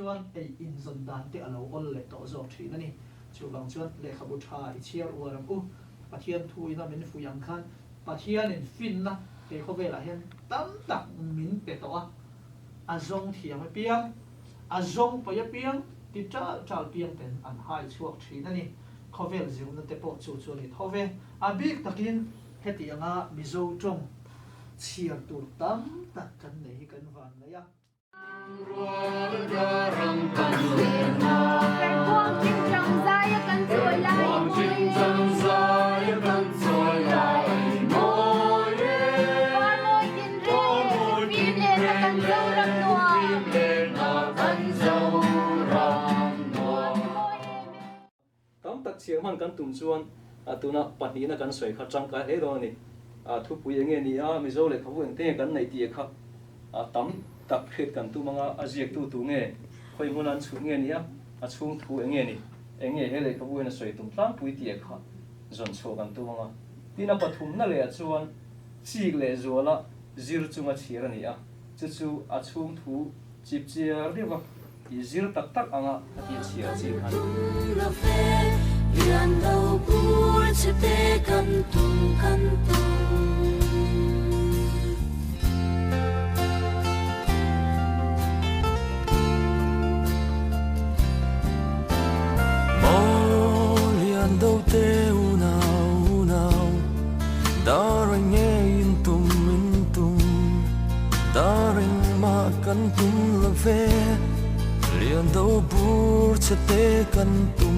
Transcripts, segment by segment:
chuan ei in zon dan te alo ol le to zo thin ani chu bang chuan le khabu tha I chiar uaram u pathian thu ina min fuyang khan pathian in fin na te kho vela hian tam tak min pe to a zong thiam a piang a zong pa ya piang ti chal piang ten an hai chuak thin ani kho vel ziu na te po chu chu ni thove a big takin heti anga mizo tong chiar tur tam tak kan nei kan van la ya chiang man kan tum chuan tuna pahni na kan soi kha changka he ro ni thu pui enge ni a mizo le khabu eng te kan nei ti kha tam tak khet kan tu manga ajiek tu nge khoi munan chu nge ni a chung thu enge ni enge he le khabu na soi tum tlang pui ti kha zon cho kan tu manga tina pathum na le chuan chik le zola zir chunga thir ani a chu a chung thu chip chia riwa I zir tak tak anga ati chia chi khan Yan đâu bur che te kan tum Mo lian đâu te unau Daring nghe in tum Daring ma kan tum la ve Lian đâu bur che te kan tum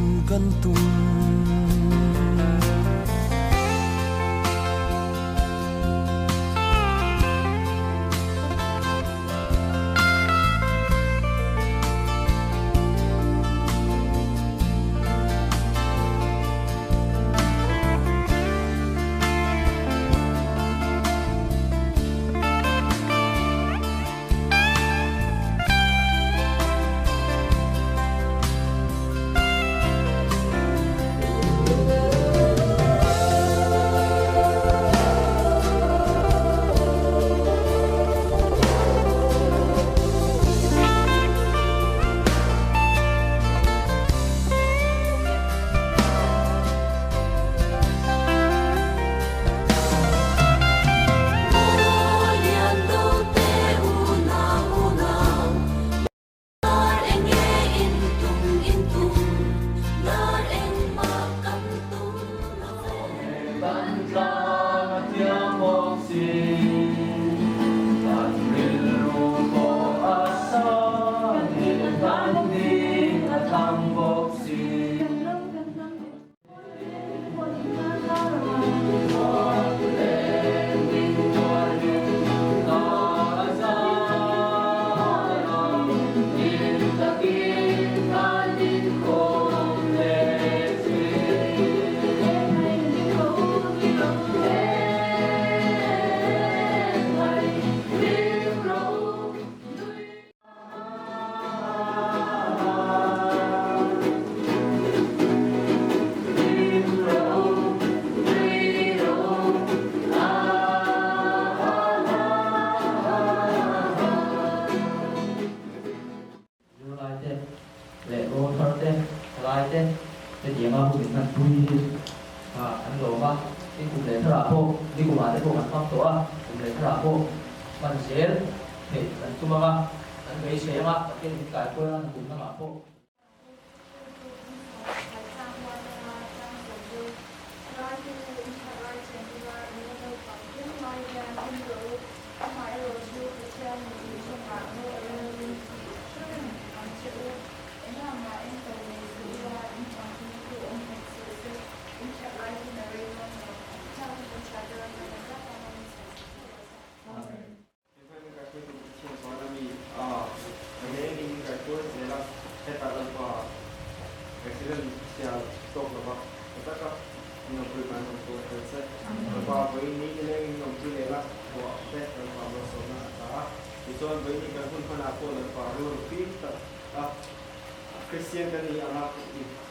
Christian kan ni anak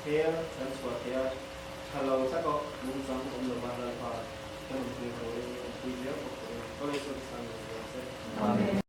hair dan suatu hair kalau saya kok mungkin om lebar lebar kan mungkin kalau dia kalau itu sana. Amin.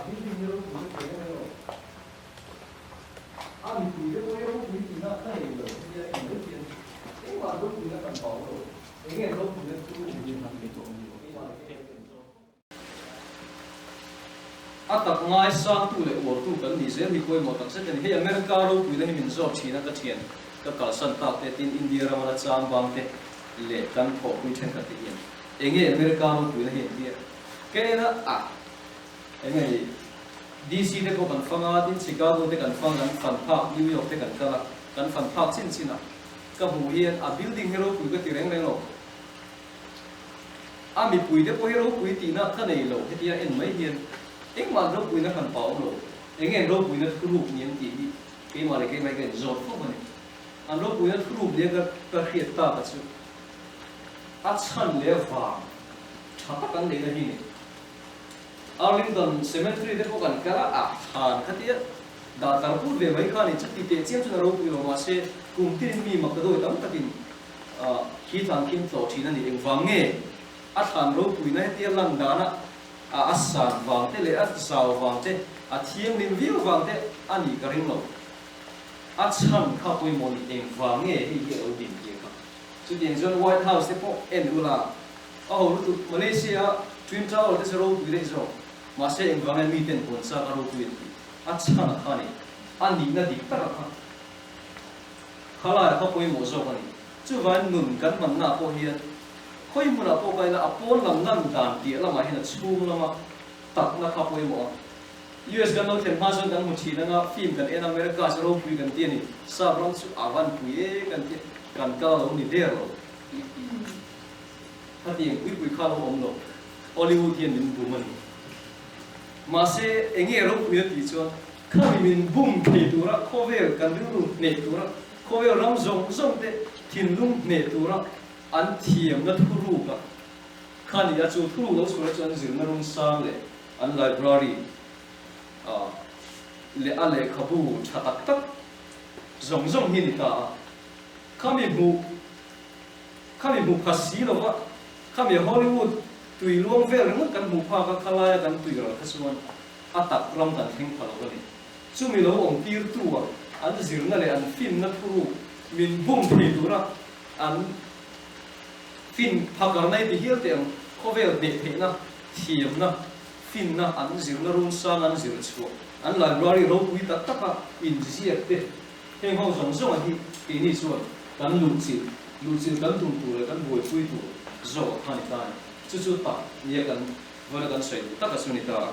building hero pui te hero mi pui de ko hero pui ti na na hero ya en de tian e wa ro pui na kan pao ro e nge ro pui de tu ni man ke to ni atak ngai sang tu le wo tu kan ni se mi koi mo tak se kan he America ro pui de ni min job china ka thian ka kal san ta te tin India ra ma chang bang te le kan pho pui then ka ti yen enge America ro pui na he dia ke na enge DC te ko kan fanga tin Chicago te kan fanga kan fan park New York te kan kala kan fan park chin na ka bu yen a building hero pui ka ti reng reng lo mi pui de ko hero pui ti na ka nei lo he tia en mai hian eng ma ro pui na kan pau lo enge ro pui na khu ru nien ti hi ke ma le ke mai ke zot fo ma ni an ro pui na khu ru le ka khiat ta ka chu a chan le wa tha ta kan le na hi ni Arlington Cemetery de ko kan kala han khatia da tar pu ve mai khani chati te chen chu ro pu lo ma se kum tin mi ma ka do tam takin khi thang kim to thina ni eng wange a than ro pu na tia lang da na a san wang te le a saw wang te a thiam lim viu wang te ani ka ring lo a chan kha pui mon eng wange hi ge o din ke ka chu ding John White House te po en ula a ho tu Malaysia Twin Tower te ro pu de zo ma se eng wange mi ten pon sa ka ro pu a chan khani ani na dik ta kha khala kha pui mo zo ka ni chu van nun kan man na po hian khoi mu na po kai na apon lam nan dan ti la ma hin chung la ma tak na kha poi mo US gan no then ma son kan mu thi na nga film kan en America se ro pui kan ti ni sa ron chu avan pui e kan ti kan ka lo ni der lo ha ti pui pui kha lo om lo Hollywood hian min bu man ma se enge ro pui ti chuan kha min bum thei tu ra khovel kan ru ne tu ra khovel ram zong zong te thin lung ne tu ra an thiam na thuru ka khani ya chu thuru lo sura chuan zir na rum sang le an library le ale khabu thatak tak zong zong hi ni ta khami bu phasi lo wa khami Hollywood tui luang vel reng kan mu pha ka khalaya kan tui ra ka chuan atak ram kan thing phalo ka ni chu mi lo ong tir tu wa an zir na le an film na thuru min bum thei tu ra an fin phakar nai ti hial teng khovel de theina thiam na fin na an zir na rum sang an zir chu an library ro pui ta taka in ziak te heng ho zong zong hi ti ni chuan kan lu chi kan tum tu le kan boi pui tu zo khani ta chu ta ye kan wala kan sei ta ka suni ta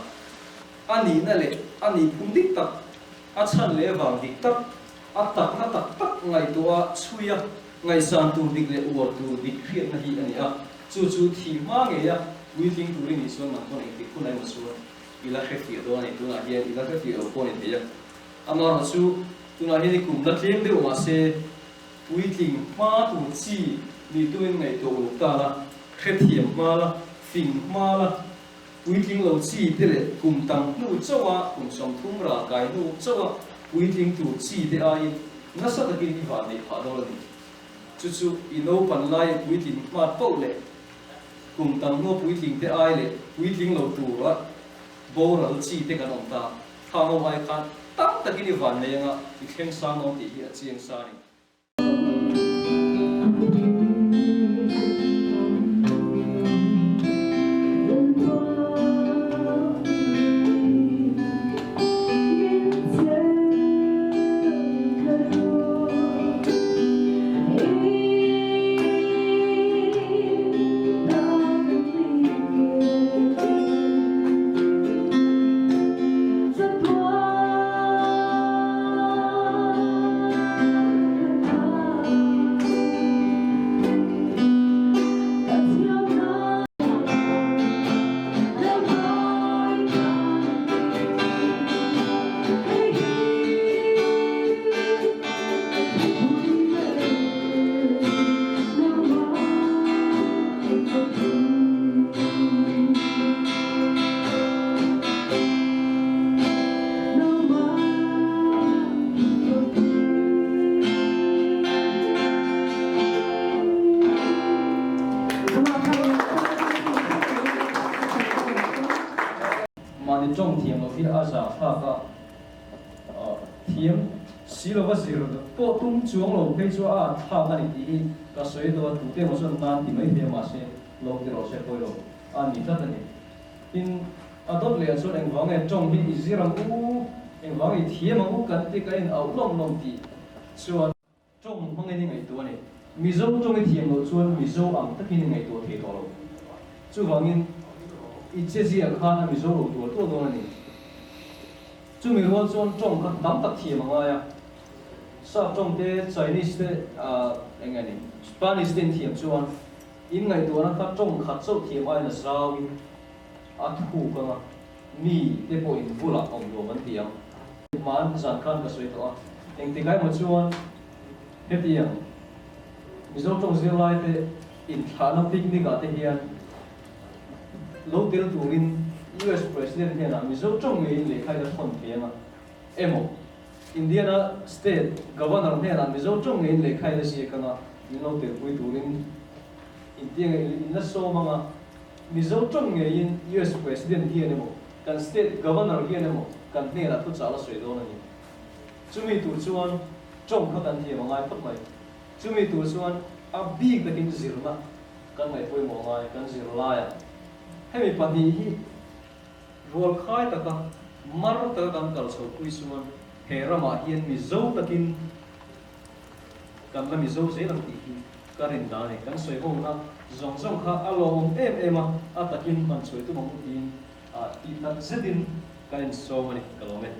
ani na le ani phum dik tak a chan le wang dik tak a tak na tak tak ngai tua chuya ngai san tu dik le uar tu dik khiat na hi ani a chu thi ma nge ya wi thing tu ring ni chuan man kon ek ku nai ma chuan ila khefi do ani tu na hian ila khefi o kon ni ya amar chu tu na hi ni kum na tlem de ma se wi thing ma tu chi ni tu ngai to ta la khethiam ma la fing ma la wi thing lo chi te le kum tang nu chawa kum som thum ra kai nu chawa wi thing tu chi te ai na sa ta ki ni va nei pha do ni chu ino pan lai wi thing ma to le kum tang no wi thing te ai le wi thing lo tu ra bo ra chi te kan om ta tha no ai khan tak ta ki ni van nei nga i khen sa no ti hi a chiang sa ni thiam lo hi aza tha ka thiam silo va zir po tum chuang lo phei chu a tha ka ni ti ka soi do tu te mo son na ti mai he ma se lo ti ro se koi lo a ni ta ni in adot le so eng wang e chong hi iziram u eng wang i thiam u kan ti ka in au long ti chuan chong hong ni ngai tu ni mizo chong i thiam lo chuan mizo ang ta ki ni ngai tu the to lo chu wangin i che ji a khan a mizo lo tu to do ni chu mi ro chuan chong ka dam tak thiam anga ya sa chong te Chinese te enga ni Spanish ten thiam chuan in ngai tu na ka chong khat so thiam ai na sawi a thu ka ma ni te po in bula om do man tiang man zan khan ka soi to a eng ti kai mo chuan he tiang mizo chong zir lai te in thana picnic a te hian lo tel turin US president hian a mizo chong nge in le khai da thon thianga emo Indiana state governor hian a mizo chong nge in le khai da si ka nga min lo tel pui turin India in na so manga mizo chong nge in US president hian emo kan state governor hian emo kan ne la thu cha la soi do na ni chumi tu chuan chong kha kan thiam ngai phot mai chumi tu chuan a big takin zirna kan ngai poi mo ngai kan zir la ya hemi pani hi rol khai ta ka mar ta kan kal so pui chuan he rama hian mizo takin kan la mizo se lang ti hi karin da ne kan soi ho na zong kha alom em a takin man soi tu mong tin a ti ta zedin kan so mani kalome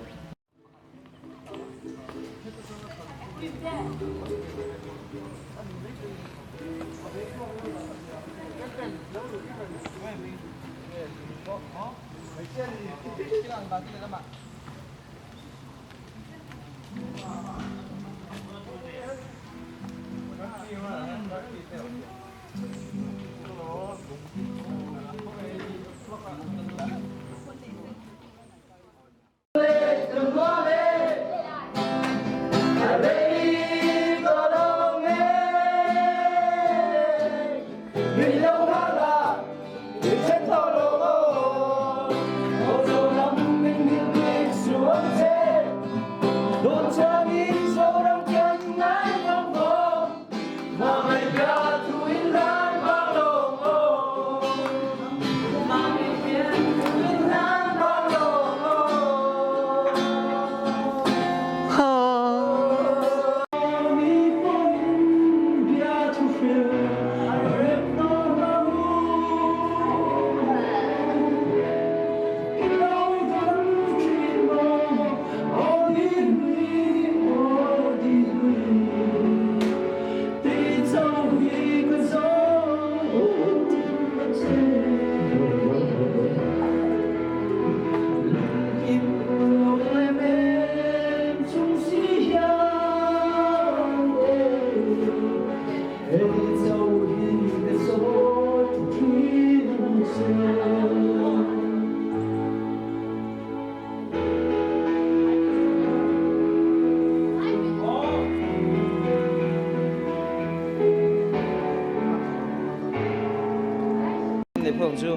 phong chu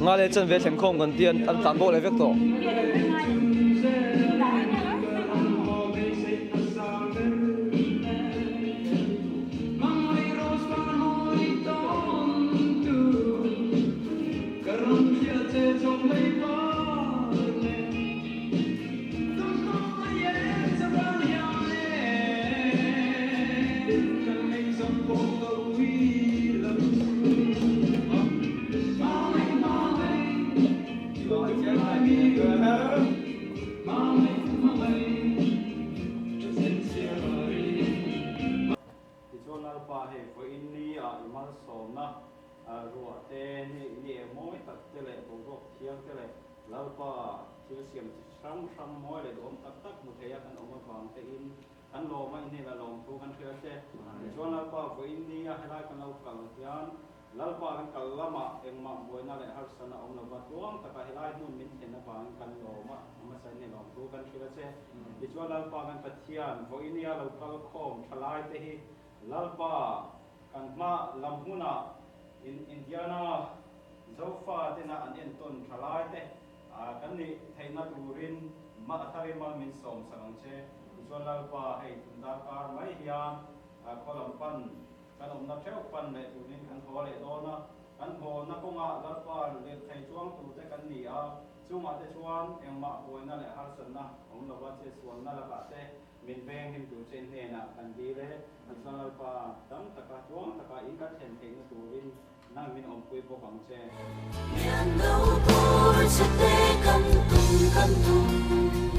nga le chen ve theng khom kan tian an tan bo le vek to lalpa siam sam moi le dom tak muthaya kan oma phang te in kan lo mai ne la lom tu kan khia che chuan lalpa vo in ni a helai kan lo kal hian lalpa kan kal lama engma boina le har sana om lo ba tuang ta ka helai mun min thena bang kan lo ma sai ne lom tu kan khia che ti chuan lalpa kan pathian vo in ni a lo kal khom thalai te hi lalpa kan ma lam huna in Indiana zofa te na an en ton thalai te kan ni theina turin ma athari ma min som sarang che chuan pa hei tunda kar mai hian kolam pan kan na theu pan le turin kan ho le do na kan ho na ko nga lar pa le thei chuang tu te kan ni a chunga te chuan engma boina le har san na ong lawa che suan na la ba te min beng him tu chen he na kan di le kan sanal pa tam taka chuang taka in ka chen thei na turin nang min om pui po bang che miền đâu tôi sẽ tê căn tung